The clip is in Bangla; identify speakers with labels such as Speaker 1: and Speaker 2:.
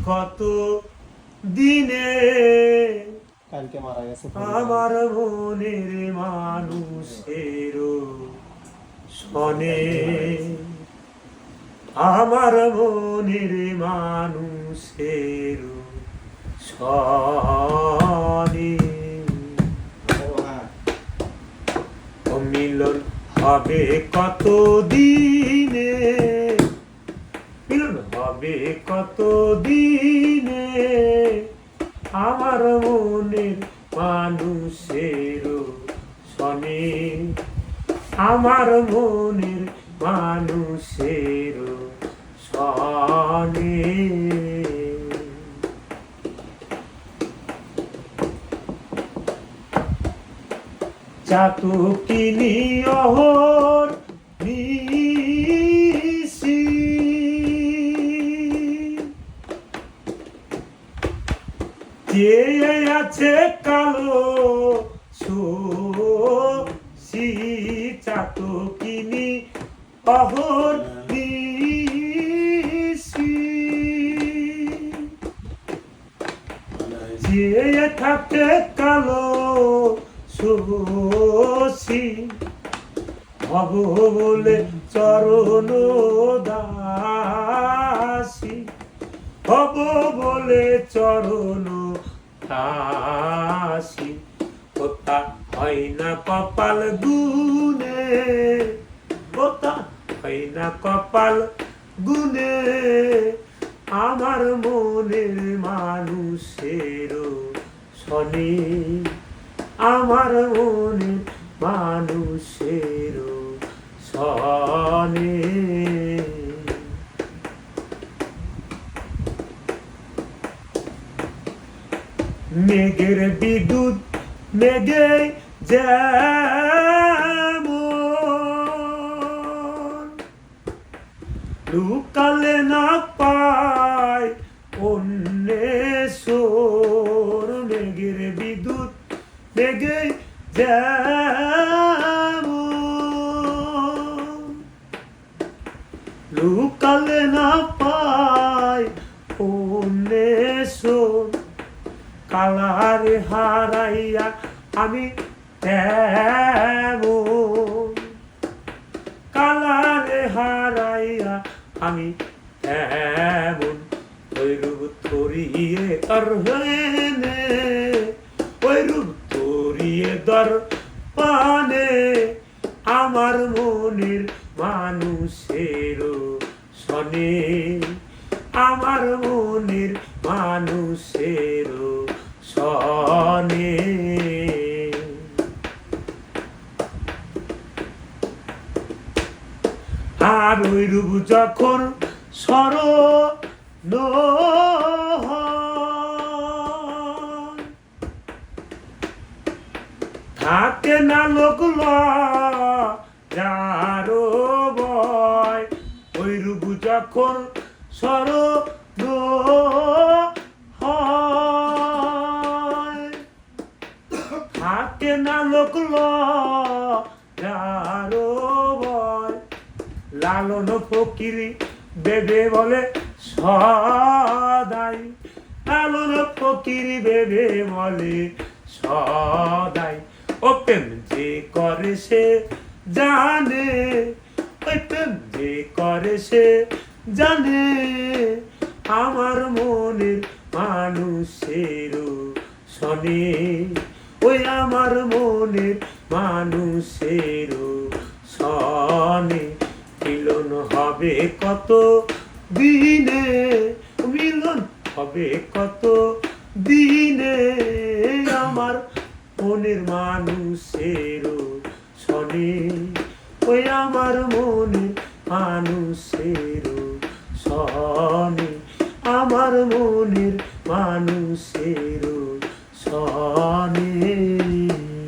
Speaker 1: কত দিনে
Speaker 2: কালকে মারা গেছে
Speaker 1: আমার মনের মানুষের শনে, আমার মনের মানুষের শনে মিলন হবে কত দিনে, মিলন হবে কত দিনে আমার মনের মানুষের শনে, আমার মনের মানুষের শনে। চাতকিনি অহর নিশি যে আছে কালো সি চাতকিনি অহর নিশি যে থাকে কালো শোষী হব বলে চরণ দাসী, হব বলে চরণ দাসী। ওটা হয় না কপাল গুনে, ওটা হয় না কপাল গুনে আমার মনের মানুষের শনি, আমার মনে মানুষের শনে। মেঘের বিদ্যুৎ মেঘে যেমন লুকালে না পায় অন্বেষণ, মেঘের বিদ্যুৎ মেঘে যেমন লুকালে না পায় অন্বেষণ, কালারে হারাইয়া আমি তেমন, কালারে হারাইয়া আমি তেমন ওই রূপ ধরিয়ে তর হেনে, ওই রূপ ধরিয়ে দর পানে আমার মনের মানুষের শনে, আমার মনের মানুষের শনে। আর ওই রূপ যখন স্মরণ থাকে না লোক যারো ভয়, ওই রূপ যখন স্মরণ থাকে না লোক যারো ভয়। লালন ফকিরি বেবে বলে সদাই, লালন ফকিরি বেবে বলে সদাই। ও প্রেম যে করে সে জানে, ওই প্রেম যে করে সে জানে আমার মনের মানুষের শনে, ওই আমার মনের মানুষের শনে। মিলন হবে কত দিনে, মিলন হবে কত দিনে আমার মনের মানুষের শনে, ওই আমার মনের মানুষের শনে, আমার মনের মানুষের শনে।